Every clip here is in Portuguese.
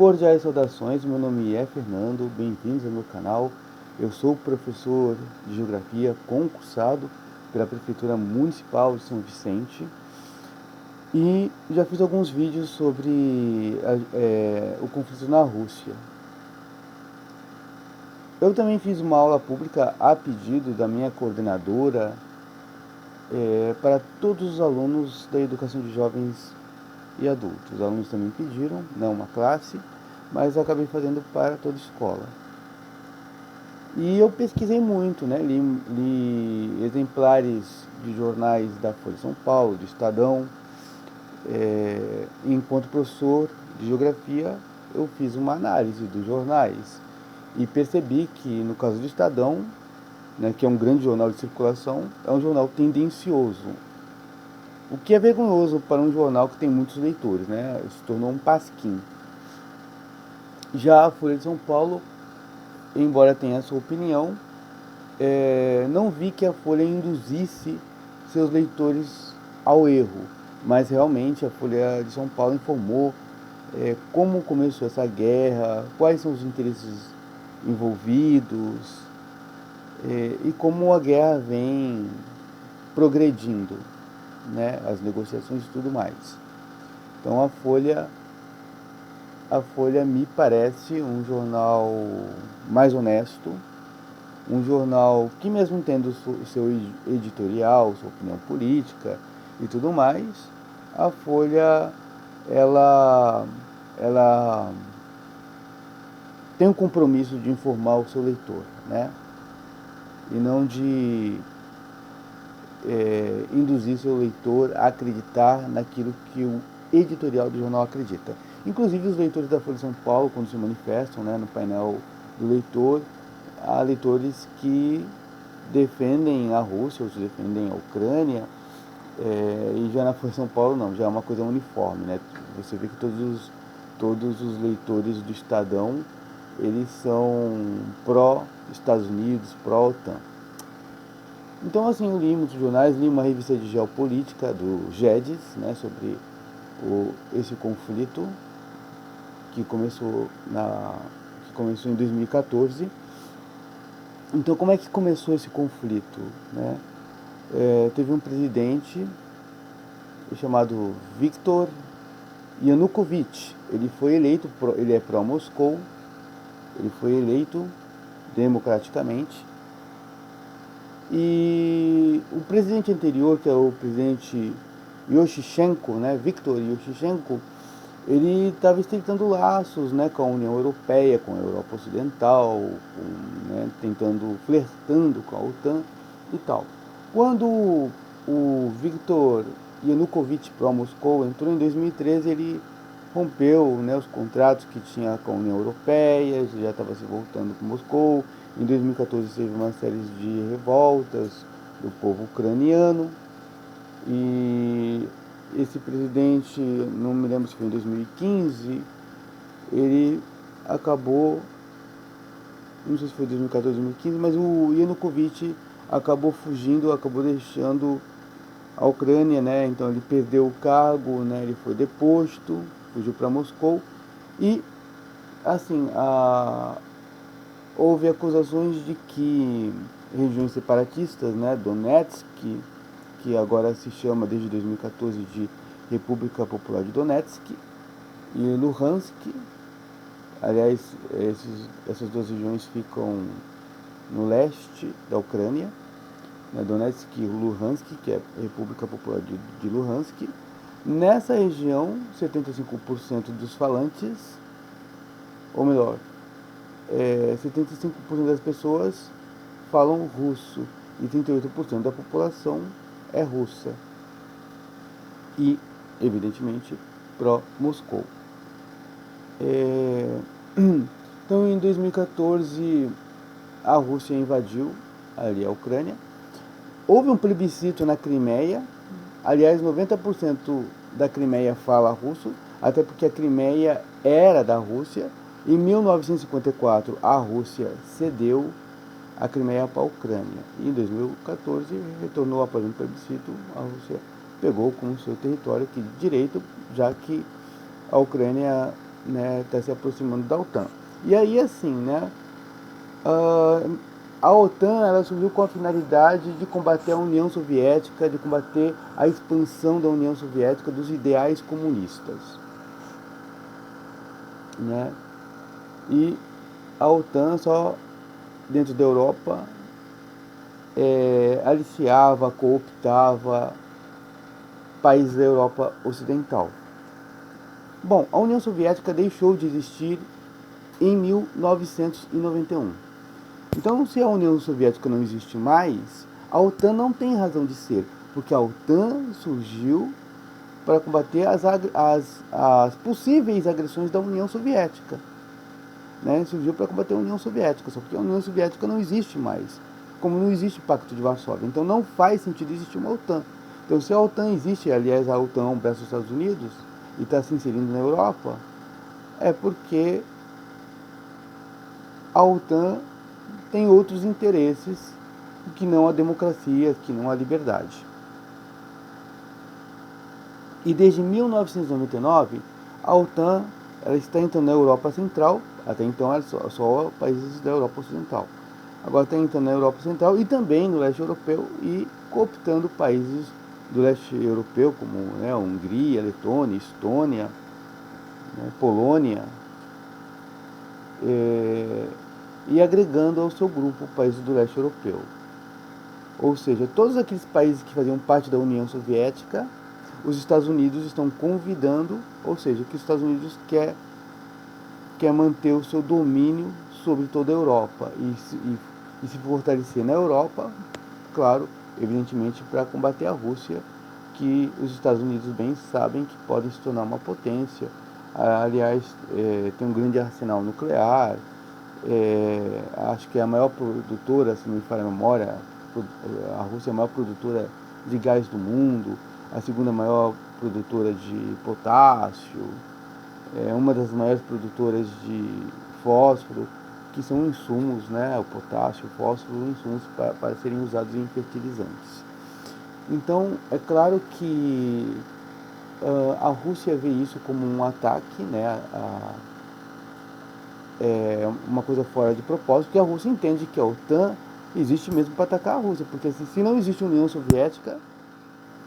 Cordiais saudações, meu nome é Fernando, bem-vindos ao meu canal. Eu sou professor de Geografia concursado pela Prefeitura Municipal de São Vicente e já fiz alguns vídeos sobre o conflito na Rússia. Eu também fiz uma aula pública a pedido da minha coordenadora para todos os alunos da educação de jovens e adultos. Os alunos também pediram, não uma classe, mas eu acabei fazendo para toda a escola. E eu pesquisei muito, né? Li exemplares de jornais da Folha de São Paulo, do Estadão. Enquanto professor de geografia, eu fiz uma análise dos jornais e percebi que, no caso do Estadão, né, que é um grande jornal de circulação, é um jornal tendencioso. O que é vergonhoso para um jornal que tem muitos leitores, né? Se tornou um pasquim. Já a Folha de São Paulo, embora tenha a sua opinião, não vi que a Folha induzisse seus leitores ao erro, mas realmente a Folha de São Paulo informou como começou essa guerra, quais são os interesses envolvidos e como a guerra vem progredindo, né, as negociações e tudo mais. Então a Folha me parece um jornal mais honesto, um jornal que, mesmo tendo seu editorial, sua opinião política e tudo mais, a Folha ela tem um compromisso de informar o seu leitor, né? E não de induzir seu leitor a acreditar naquilo que o editorial do jornal acredita. Inclusive os leitores da Folha de São Paulo, quando se manifestam, né, no painel do leitor, há leitores que defendem a Rússia, outros defendem a Ucrânia, e já na Folha de São Paulo não, já é uma coisa uniforme, né? Você vê que todos os leitores do Estadão, eles são pró-Estados Unidos, pró-OTAN. Então, assim, eu li muitos jornais, li uma revista de geopolítica do GEDES, né, sobre esse conflito que começou em 2014. Então, como é que começou esse conflito, né? Teve um presidente chamado Viktor Yanukovych. Ele foi eleito, ele é pró-Moscou, ele foi eleito democraticamente. E o presidente anterior, que é o presidente Yushchenko, né, Viktor Yushchenko, ele estava estreitando laços, né, com a União Europeia, com a Europa Ocidental, flertando com a OTAN e tal. Quando o Viktor Yanukovych pró-Moscou entrou em 2013, ele rompeu, né, os contratos que tinha com a União Europeia, já estava se voltando com Moscou. Em 2014 teve uma série de revoltas do povo ucraniano e esse presidente, não me lembro se foi em 2015, ele acabou, não sei se foi 2014 ou 2015, mas o Yanukovych acabou fugindo, acabou deixando a Ucrânia, né? Então ele perdeu o cargo, né? Ele foi deposto, fugiu para Moscou e, assim, houve acusações de que regiões separatistas, né, Donetsk, que agora se chama desde 2014 de República Popular de Donetsk, e Luhansk, aliás, essas duas regiões ficam no leste da Ucrânia, né, Donetsk e Luhansk, que é a República Popular de Luhansk. Nessa região, 75% dos falantes, ou melhor, 75% das pessoas falam russo e 38% da população é russa e, evidentemente, pró-Moscou. Então, em 2014, a Rússia invadiu ali a Ucrânia. Houve um plebiscito na Crimeia. Aliás, 90% da Crimeia fala russo, até porque a Crimeia era da Rússia. Em 1954, a Rússia cedeu a Crimeia para a Ucrânia. E em 2014, retornou após um plebiscito, a Rússia pegou como seu território aqui de direito, já que a Ucrânia né, está se aproximando da OTAN. E aí, assim, né, a OTAN ela surgiu com a finalidade de combater a União Soviética, de combater a expansão da União Soviética, dos ideais comunistas, né? E a OTAN só dentro da Europa aliciava, cooptava países da Europa Ocidental. Bom, a União Soviética deixou de existir em 1991. Então, se a União Soviética não existe mais, a OTAN não tem razão de ser, porque a OTAN surgiu para combater as possíveis agressões da União Soviética. Né? Surgiu para combater a União Soviética, só que a União Soviética não existe mais, como não existe o Pacto de Varsóvia. Então não faz sentido existir uma OTAN. Então se a OTAN existe, aliás a OTAN é um braço dos Estados Unidos e está se inserindo na Europa, é porque a OTAN tem outros interesses que não a democracia, que não a liberdade. E desde 1999, a OTAN ela está entrando na Europa Central, até então era só países da Europa Ocidental. Agora está entrando na Europa Central e também no leste europeu e cooptando países do leste europeu, como né, Hungria, Letônia, Estônia, né, Polônia, e agregando ao seu grupo países do leste europeu. Ou seja, todos aqueles países que faziam parte da União Soviética, os Estados Unidos estão convidando, ou seja, que os Estados Unidos quer manter o seu domínio sobre toda a Europa e se fortalecer na Europa, claro, evidentemente para combater a Rússia, que os Estados Unidos bem sabem que podem se tornar uma potência. Aliás, tem um grande arsenal nuclear, acho que é a maior produtora, se não me falha a memória, a Rússia é a maior produtora de gás do mundo, a segunda maior produtora de potássio, é uma das maiores produtoras de fósforo, que são insumos, né, o potássio, o fósforo, insumos para serem usados em fertilizantes. Então, é claro que a Rússia vê isso como um ataque, né, uma coisa fora de propósito, que a Rússia entende que a OTAN existe mesmo para atacar a Rússia, porque se não existe União Soviética,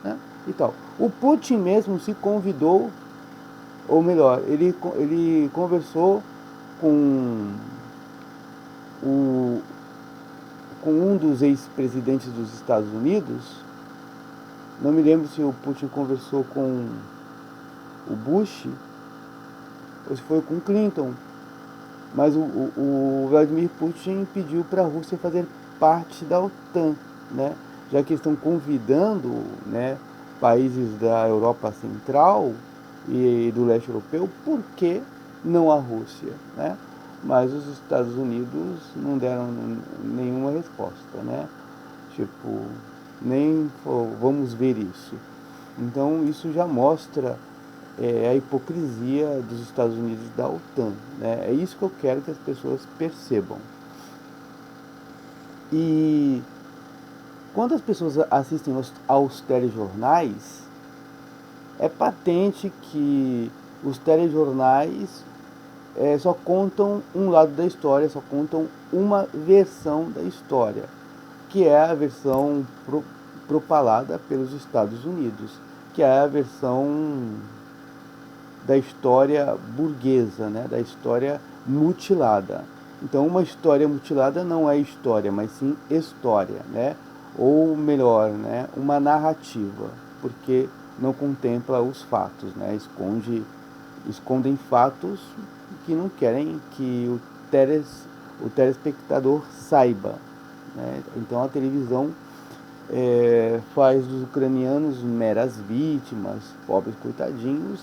né, e tal. O Putin mesmo se convidou, ou melhor, ele conversou com um dos ex-presidentes dos Estados Unidos. Não me lembro se o Putin conversou com o Bush ou se foi com o Clinton, mas o Vladimir Putin pediu para a Rússia fazer parte da OTAN, né? Já que estão convidando, né, países da Europa Central e do leste europeu, por que não a Rússia, né? Mas os Estados Unidos não deram nenhuma resposta, né? Tipo, nem vamos ver isso. Então isso já mostra a hipocrisia dos Estados Unidos e da OTAN, né? É isso que eu quero que as pessoas percebam. E quando as pessoas assistem aos telejornais, é patente que os telejornais só contam um lado da história, só contam uma versão da história, que é a versão propalada pelos Estados Unidos, que é a versão da história burguesa, né, da história mutilada. Então, uma história mutilada não é história, mas sim história, né? Ou melhor, né, uma narrativa, porque não contempla os fatos, né? Escondem fatos que não querem que o telespectador saiba, né? Então a televisão faz dos ucranianos meras vítimas, pobres coitadinhos,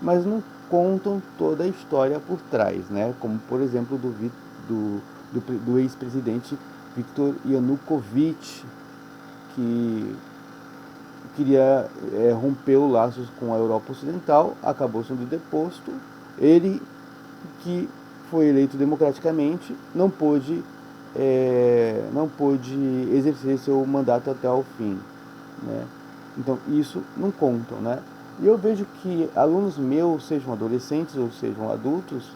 mas não contam toda a história por trás, né? Como por exemplo do ex-presidente Viktor Yanukovych, que queria romper os laços com a Europa Ocidental, acabou sendo deposto. Ele, que foi eleito democraticamente, não pôde exercer seu mandato até o fim, né? Então isso não contam, né? E eu vejo que alunos meus, sejam adolescentes ou sejam adultos,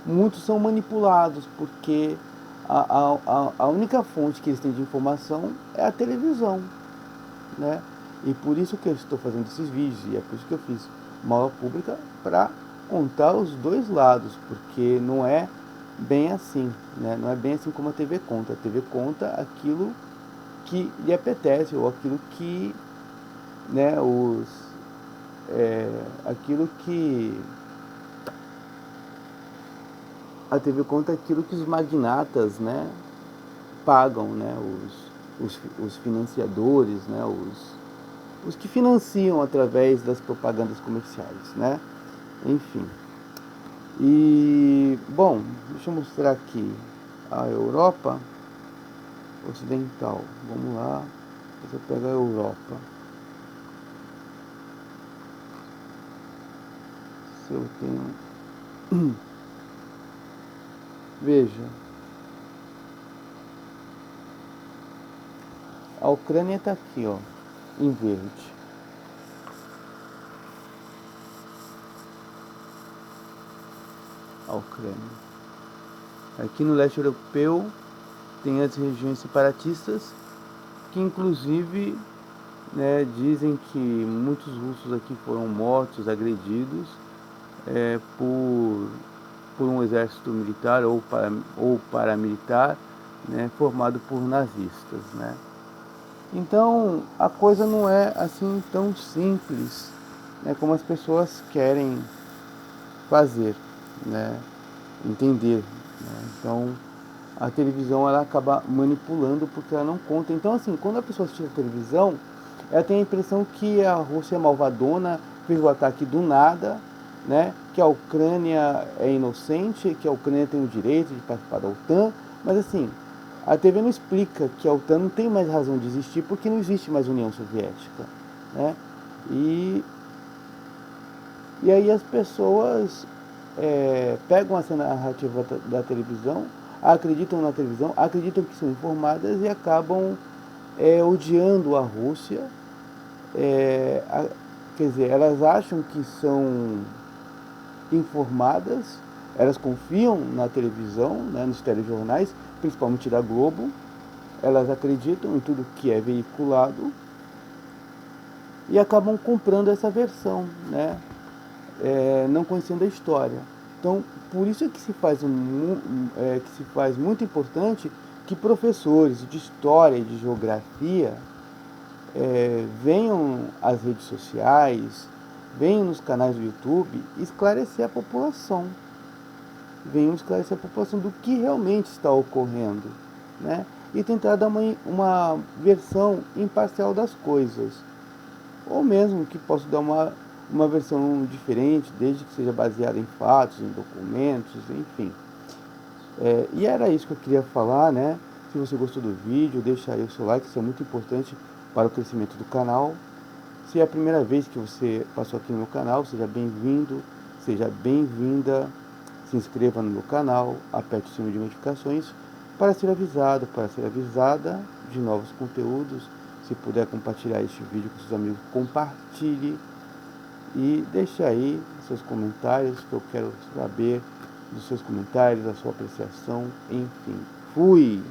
muitos são manipulados, porque a única fonte que eles têm de informação é a televisão, né? E por isso que eu estou fazendo esses vídeos, e é por isso que eu fiz uma aula pública, para contar os dois lados, porque não é bem assim, né? Não é bem assim como a TV conta. A TV conta aquilo que lhe apetece, ou aquilo que, né, aquilo que a TV conta aquilo que os magnatas, né, pagam, né, os financiadores, né, os que financiam através das propagandas comerciais, né, enfim. E, bom, deixa eu mostrar aqui a Europa Ocidental. Vamos lá, você pega a Europa. Se eu tenho... Veja, a Ucrânia está aqui, ó, em verde. A Ucrânia. Aqui no leste europeu tem as regiões separatistas, que inclusive, né, dizem que muitos russos aqui foram mortos, agredidos por um exército militar ou paramilitar, né, formado por nazistas, né. Então a coisa não é assim tão simples, né, como as pessoas querem fazer, né, entender, né. Então a televisão ela acaba manipulando porque ela não conta. Então assim, quando a pessoa assiste a televisão, ela tem a impressão que a Rússia é malvadona, fez o ataque do nada, né, que a Ucrânia é inocente, que a Ucrânia tem o direito de participar da OTAN, mas assim, a TV não explica que a OTAN não tem mais razão de existir porque não existe mais União Soviética, né? E aí as pessoas pegam essa narrativa da televisão, acreditam na televisão, acreditam que são informadas e acabam odiando a Rússia. Quer dizer, elas acham que são informadas, elas confiam na televisão, né, nos telejornais, principalmente da Globo, elas acreditam em tudo que é veiculado e acabam comprando essa versão, né, não conhecendo a história. Então, por isso é que se faz muito importante que professores de história e de geografia venham às redes sociais, venham nos canais do YouTube esclarecer a população. Venham esclarecer a população do que realmente está ocorrendo, né? E tentar dar uma versão imparcial das coisas. Ou mesmo que possa dar uma versão diferente, desde que seja baseada em fatos, em documentos, enfim. E era isso que eu queria falar, né? Se você gostou do vídeo, deixa aí o seu like, isso é muito importante para o crescimento do canal. Se é a primeira vez que você passou aqui no meu canal, seja bem-vindo, seja bem-vinda. Se inscreva no meu canal, aperte o sininho de notificações para ser avisado, para ser avisada de novos conteúdos. Se puder compartilhar este vídeo com seus amigos, compartilhe. E deixe aí seus comentários, que eu quero saber dos seus comentários, da sua apreciação, enfim. Fui!